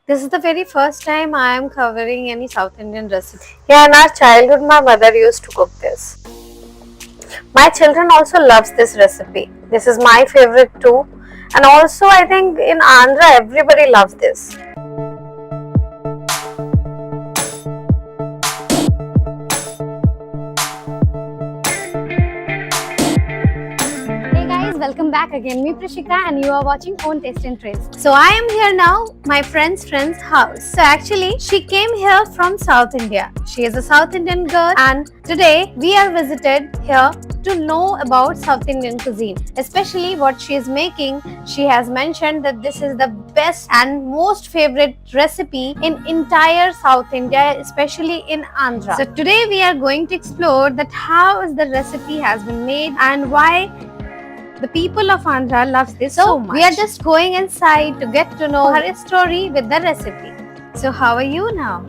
This is the very first time I am covering any South Indian recipe. Yeah, in our childhood, my mother used to cook this. My children also loves this recipe. This is my favorite too. And also, I think in Andhra, everybody loves this. Hey guys, welcome back again. Me Prishika and you are watching Own Taste and Trace. So I am here now, my friend's house. So actually, she came here from South India. She is a South Indian girl and today we are visited here to know about South Indian cuisine, especially what she is making. She has mentioned that this is the best and most favorite recipe in entire South India, especially in Andhra. So today we are going to explore that how is the recipe has been made and why the people of Andhra loves this so much. We are just going inside to get to know her story with the recipe. So how are you now?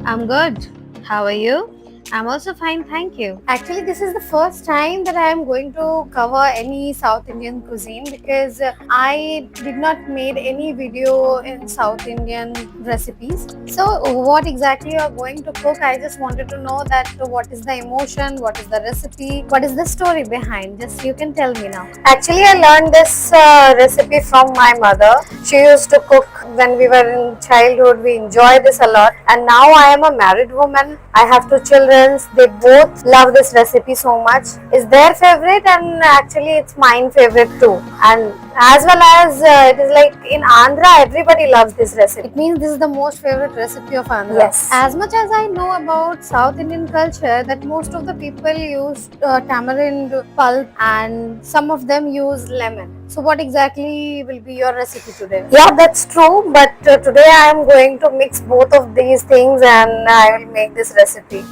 I'm good. How are you? I'm also fine, thank you. Actually, this is the first time that I am going to cover any South Indian cuisine because I did not made any video in South Indian recipes. So, what exactly you are going to cook? I just wanted to know that what is the emotion, what is the recipe, what is the story behind. Just you can tell me now. Actually, I learned this recipe from my mother. She used to cook when we were in childhood. We enjoyed this a lot. And now I am a married woman. I have two children. They both love this recipe so much. It's their favorite and actually it's mine favorite too. And as well as it is like in Andhra, everybody loves this recipe. It means this is the most favorite recipe of Andhra. Yes. As much as I know about South Indian culture, that most of the people use tamarind pulp and some of them use lemon. So what exactly will be your recipe today? Yeah, that's true. But today I am going to mix both of these things and I will make this recipe.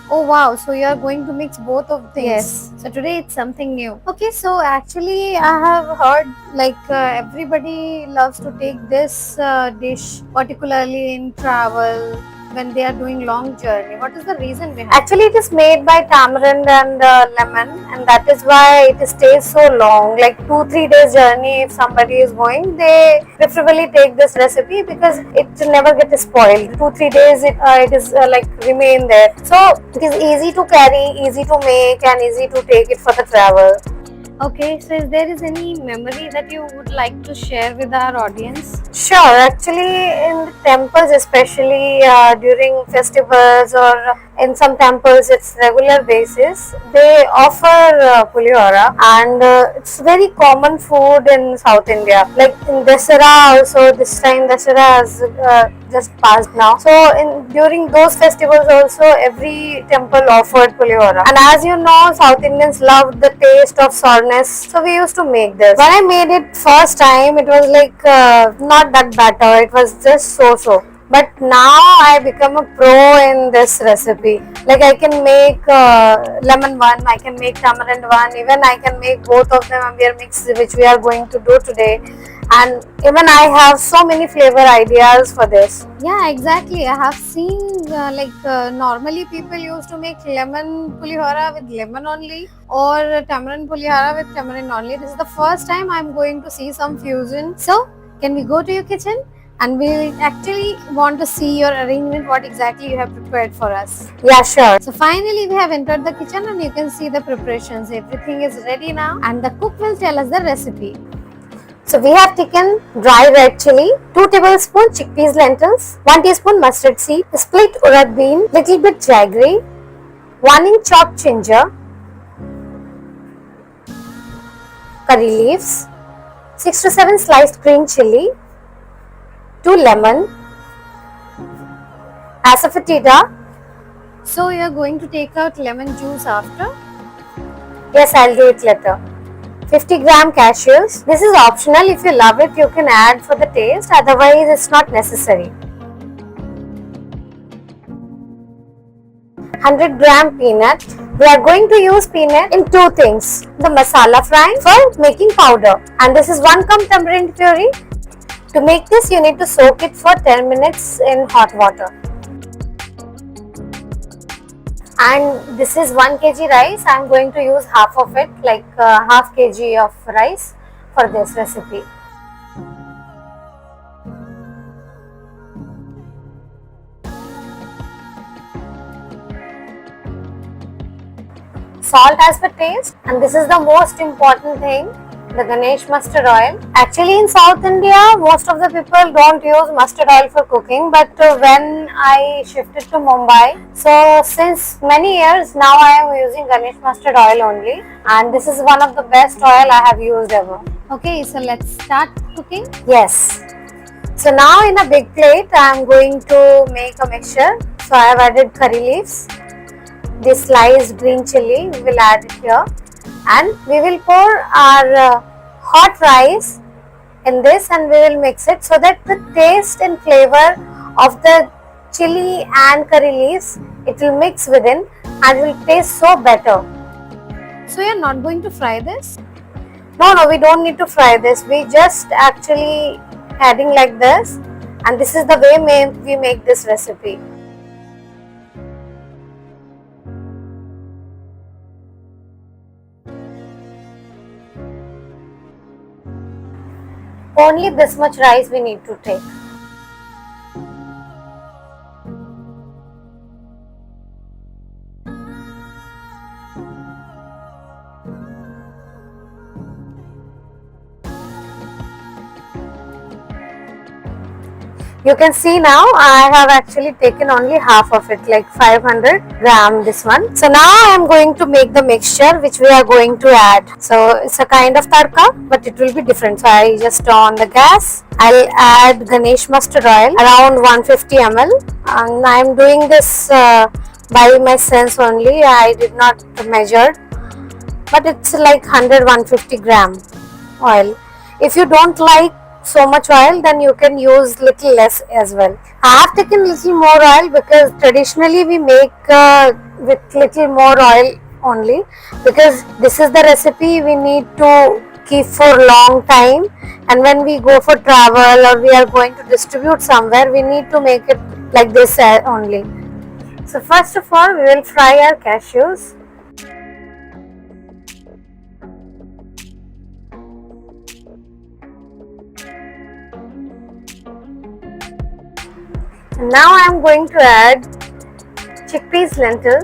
Oh wow, so you are going to mix both of things. Yes. So today it's something new. Okay, so actually I have heard like everybody loves to take this dish particularly in travel when they are doing long journey. What is the reason behind? Actually, it is made by tamarind and lemon, and that is why it stays so long. Like 2-3 days journey, if somebody is going, they preferably take this recipe because it never gets spoiled. 2-3 days, it is like remain there. So it is easy to carry, easy to make, and easy to take it for the travel. Okay, so is there any memory that you would like to share with our audience? Sure, actually in the temples, especially during festivals or in some temples it's regular basis, they offer pulihora and it's very common food in South India. Like in Dasara also, this time Dasara has just passed now. So during those festivals also every temple offered pulihora. And as you know, South Indians love the taste of sourness. So we used to make this. When I made it first time, it was like not that better. It was just so. But now I become a pro in this recipe. Like I can make lemon one, I can make tamarind one, even I can make both of them and we are mixed, which we are going to do today. And even I have so many flavor ideas for this. Yeah, exactly. I have seen normally people used to make lemon pulihora with lemon only or tamarind pulihora with tamarind only. This is the first time I'm going to see some fusion. So, can we go to your kitchen? And we actually want to see your arrangement, what exactly you have prepared for us. Yeah, sure. So finally we have entered the kitchen and you can see the preparations. Everything is ready now and the cook will tell us the recipe. So we have taken dry red chili, 2 tablespoons chickpeas lentils, 1 teaspoon mustard seed, split urad bean, little bit jaggery, 1 inch chopped ginger, curry leaves, 6 to 7 sliced green chili, 2 lemon, asafoetida. So you are going to take out lemon juice after? Yes, I'll do it later. 50 gram cashews. This is optional. If you love it, you can add for the taste. Otherwise, it's not necessary. 100 gram peanut. We are going to use peanut in 2 things. The masala fry for making powder. And this is 1 cup tamarind puree. To make this, you need to soak it for 10 minutes in hot water. And this is 1 kg rice. I am going to use half of it, like half kg of rice for this recipe. salt as per taste, and this is the most important thing, the Ganesh mustard oil. Actually in South India most of the people don't use mustard oil for cooking, but when I shifted to Mumbai, so since many years now I am using Ganesh mustard oil only, and this is one of the best oil I have used ever. Okay, so let's start cooking. Yes. So now in a big plate I am going to make a mixture. So I have added curry leaves, this sliced green chilli we will add it here, and we will pour our hot rice in this and we will mix it so that the taste and flavor of the chili and curry leaves, it will mix within and will taste so better. So you're not going to fry this? No, we don't need to fry this. We just actually adding like this, and this is the way we make this recipe. Only this much rice we need to take. You can see now I have actually taken only half of it, like 500 gram this one. So now I am going to make the mixture which we are going to add. So it's a kind of tadka, but it will be different. So I just turn on the gas. I'll add Ganesh mustard oil around 150 ml, and I am doing this by my sense only. I did not measure, but it's like 100-150 gram oil. If you don't like so much oil, then you can use little less as well. I have taken little more oil because traditionally we make with little more oil only, because this is the recipe we need to keep for long time, and when we go for travel or we are going to distribute somewhere, we need to make it like this only. So first of all we will fry our cashews. Now I am going to add chickpeas, lentil,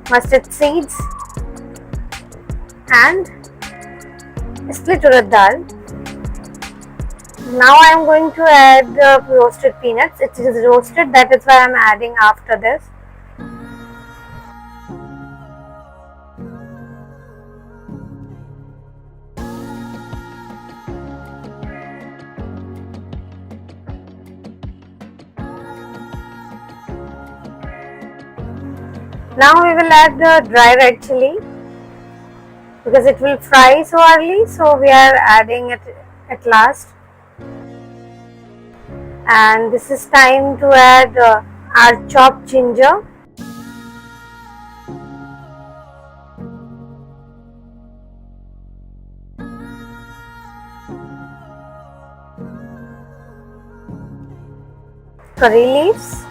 mustard seeds and split urad dal. Now I am going to add roasted peanuts. It is roasted, that is why I am adding after this. Now we will add the dry red chili because it will fry so early, so we are adding it at last. And this is time to add our chopped ginger. Curry leaves.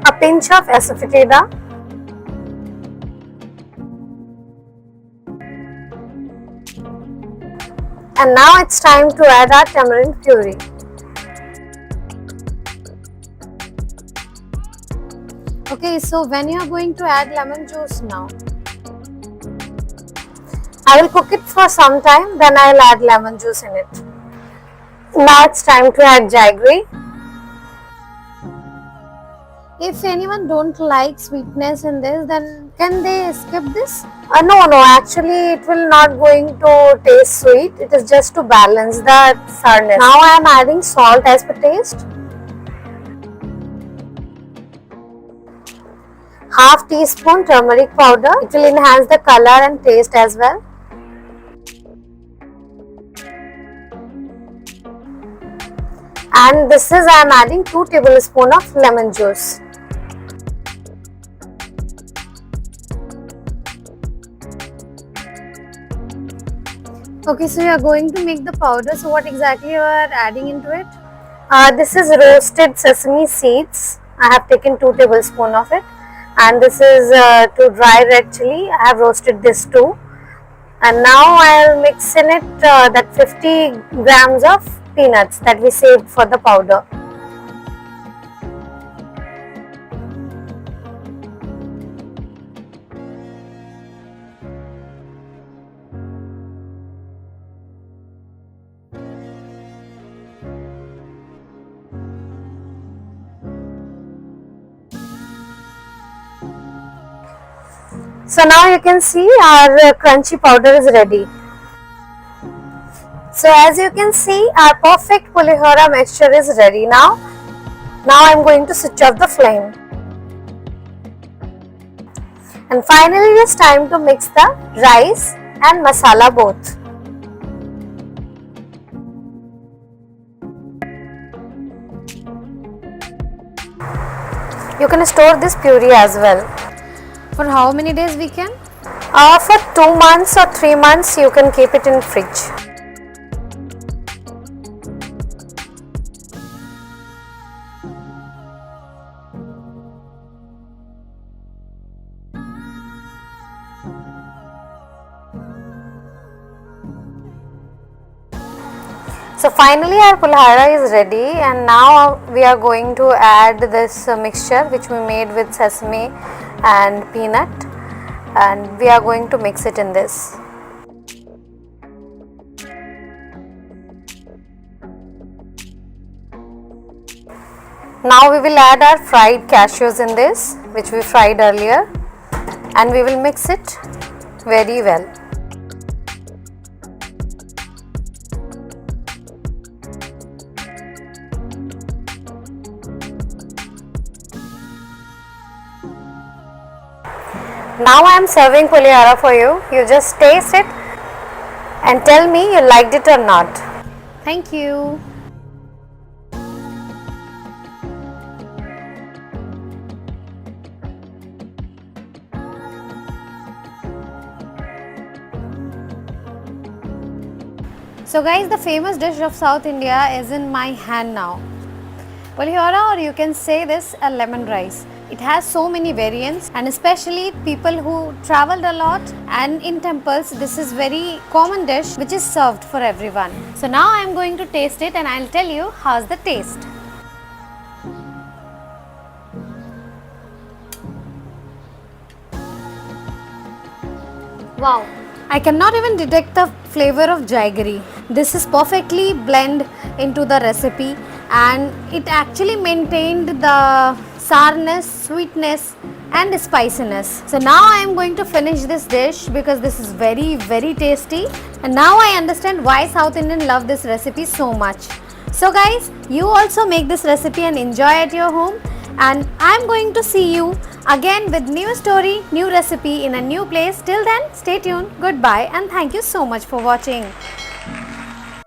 A pinch of asafoetida, and now it's time to add our tamarind puree. Okay, so when you are going to add lemon juice now? I will cook it for some time, then I will add lemon juice in it. Now it's time to add jaggery. If anyone don't like sweetness in this, then can they skip this? No, actually it will not going to taste sweet. It is just to balance the sourness. Now I am adding salt as per taste. Half teaspoon turmeric powder. It will enhance the color and taste as well. And this is I am adding 2 tablespoons of lemon juice. Okay, so you are going to make the powder. So what exactly you are adding into it? This is roasted sesame seeds. I have taken 2 tablespoons of it. And this is to dry red chili. I have roasted this too. And now I will mix in it that 50 grams of peanuts that we saved for the powder. So now you can see our crunchy powder is ready. So as you can see, our perfect pulihora mixture is ready now. Now I am going to switch off the flame. And finally it is time to mix the rice and masala both. You can store this puree as well. For how many days we can? For 2 months or 3 months you can keep it in fridge. So finally our pulihora is ready, and now we are going to add this mixture which we made with sesame and peanut, and we are going to mix it in this. Now we will add our fried cashews in this, which we fried earlier, and we will mix it very well. Now I am serving pulihora for you. You just taste it and tell me you liked it or not. Thank you. So guys, the famous dish of South India is in my hand now. Pulihora, or you can say this a lemon rice. It has so many variants, and especially people who traveled a lot and in temples, this is very common dish which is served for everyone. So now I am going to taste it and I'll tell you how's the taste. Wow, I cannot even detect the flavor of jaggery. This is perfectly blend into the recipe, and it actually maintained the sourness, sweetness and spiciness. So now I am going to finish this dish because this is very tasty, and now I understand why South Indian love this recipe so much. So guys, you also make this recipe and enjoy at your home, and I am going to see you again with new story, new recipe in a new place. Till then, stay tuned, goodbye, and thank you so much for watching.